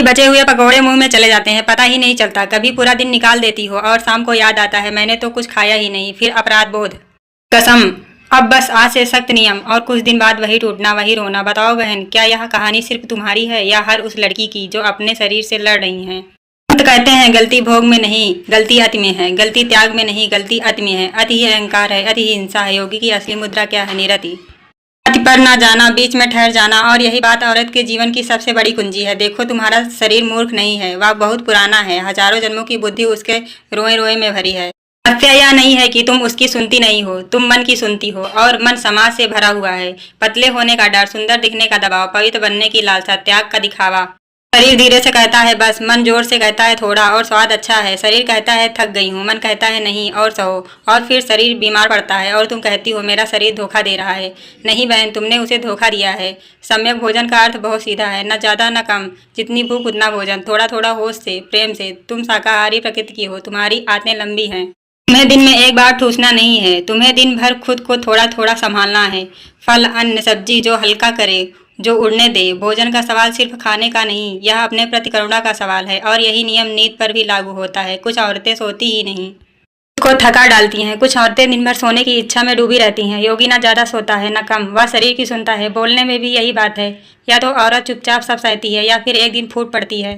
बचे हुए पकौड़े मुंह में चले जाते हैं, पता ही नहीं चलता। कभी पूरा दिन निकाल देती हो और शाम को याद आता है मैंने तो कुछ खाया ही नहीं, फिर अपराध बोध। कसम, अब बस आज से सख्त नियम और कुछ दिन बाद वही टूटना वही रोना। बताओ बहन, क्या यह कहानी सिर्फ तुम्हारी है या हर उस लड़की की जो अपने शरीर से लड़ रही है? संत कहते हैं गलती भोग में नहीं, गलती अति में है। गलती त्याग में नहीं, गलती अति में है। अति ही अहंकार है, अति ही हिंसा है। योगी की असली मुद्रा क्या है? निरति। अति पर ना जाना, बीच में ठहर जाना। और यही बात औरत के जीवन की सबसे बड़ी कुंजी है। देखो, तुम्हारा शरीर मूर्ख नहीं है, वह बहुत पुराना है। हजारों जन्मों की बुद्धि उसके रोए रोए में भरी है। समस्या यह नहीं है कि तुम उसकी सुनती नहीं हो, तुम मन की सुनती हो। और मन समाज से भरा हुआ है। पतले होने का डर, सुंदर दिखने का दबाव, पवित्र बनने की लालसा, त्याग का दिखावा। शरीर धीरे से कहता है बस, मन जोर से कहता है थोड़ा और स्वाद अच्छा है। शरीर कहता है थक गई हूँ, मन कहता है नहीं और सहो। और फिर शरीर बीमार पड़ता है और तुम कहती हो मेरा शरीर धोखा दे रहा है। नहीं बहन, तुमने उसे धोखा दिया है। सम्यक भोजन का अर्थ बहुत सीधा है, न ज्यादा न कम। जितनी भूख उतना भोजन, थोड़ा थोड़ा होश से, प्रेम से। तुम शाकाहारी प्रकृति की हो, तुम्हारी आंतें लंबी हैं। तुम्हें दिन में एक बार ठूसना नहीं है, तुम्हें दिन भर खुद को थोड़ा थोड़ा संभालना है। फल, अन्न, सब्जी जो हल्का करे, जो उड़ने दे। भोजन का सवाल सिर्फ खाने का नहीं, यह अपने प्रति करुणा का सवाल है। और यही नियम नींद पर भी लागू होता है। कुछ औरतें सोती ही नहीं, खुद को थका डालती हैं। कुछ औरतें दिन भर सोने की इच्छा में डूबी रहती हैं। योगी ना ज्यादा सोता है न कम, वह शरीर की सुनता है। बोलने में भी यही बात है, या तो औरत चुपचाप सब सहती है या फिर एक दिन फूट पड़ती है।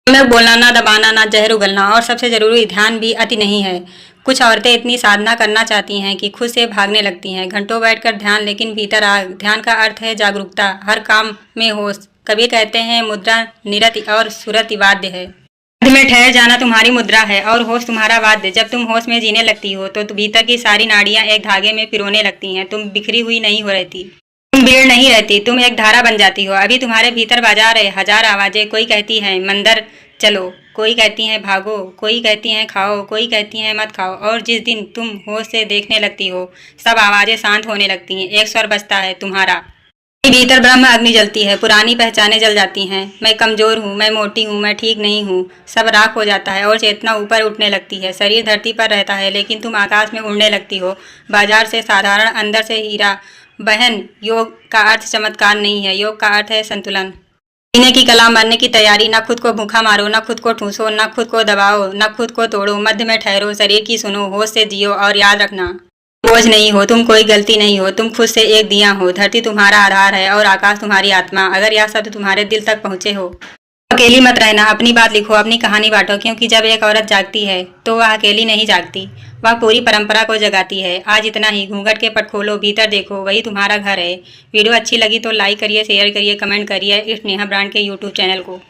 सम्यक बोलना, ना दबाना, ना जहर उगलना। और सबसे जरूरी, ध्यान भी अति नहीं है। कुछ औरतें इतनी साधना करना चाहती हैं कि खुद से भागने लगती हैं। घंटों बैठकर ध्यान, लेकिन भीतर आग। ध्यान का अर्थ है जागरूकता, हर काम में होश। कबीर कहते हैं मुद्रा निरति और सुरति वाद्य है। मध्य में ठहर जाना तुम्हारी मुद्रा है और होश तुम्हारा वाद्य। जब तुम होश में जीने लगती हो तो भीतर की सारी नाड़ियां एक धागे में पिरोने लगती हैं। तुम बिखरी हुई नहीं हो रहती, तुम भीड़ नहीं रहती, तुम एक धारा बन जाती हो। अभी तुम्हारे भीतर बाजार है, हजार आवाजें। कोई कहती है मंदिर चलो, कोई कहती हैं भागो, कोई कहती हैं खाओ, कोई कहती हैं मत खाओ। और जिस दिन तुम होश से देखने लगती हो, सब आवाजें शांत होने लगती हैं। एक स्वर बजता है तुम्हारा। भीतर ब्रह्म अग्नि जलती है, पुरानी पहचानें जल जाती हैं। मैं कमजोर हूँ, मैं मोटी हूँ, मैं ठीक नहीं हूँ, सब राख हो जाता है और चेतना ऊपर उठने लगती है। शरीर धरती पर रहता है लेकिन तुम आकाश में उड़ने लगती हो। बाजार से साधारण, अंदर से हीरा। बहन, योग का अर्थ चमत्कार नहीं है, योग का अर्थ है संतुलन। जीने की कला, मरने की तैयारी। ना खुद को भूखा मारो, ना खुद को ठूसो, ना खुद को दबाओ, ना खुद को तोड़ो। मध्य में ठहरो, शरीर की सुनो, होश से जियो। और याद रखना, बोझ नहीं हो तुम, कोई गलती नहीं हो तुम, खुद से एक दिया हो। धरती तुम्हारा आधार है और आकाश तुम्हारी आत्मा। अगर यह शब्द तुम्हारे दिल तक पहुंचे हो, अकेली मत रहना। अपनी बात लिखो, अपनी कहानी बांटो, क्योंकि जब एक औरत जागती है तो वह अकेली नहीं जागती, वह पूरी परंपरा को जगाती है। आज इतना ही। घूंघट के पट खोलो, भीतर देखो, वही तुम्हारा घर है। वीडियो अच्छी लगी तो लाइक करिए, शेयर करिए, कमेंट करिए इस नेहा ब्रांड के यूट्यूब चैनल को।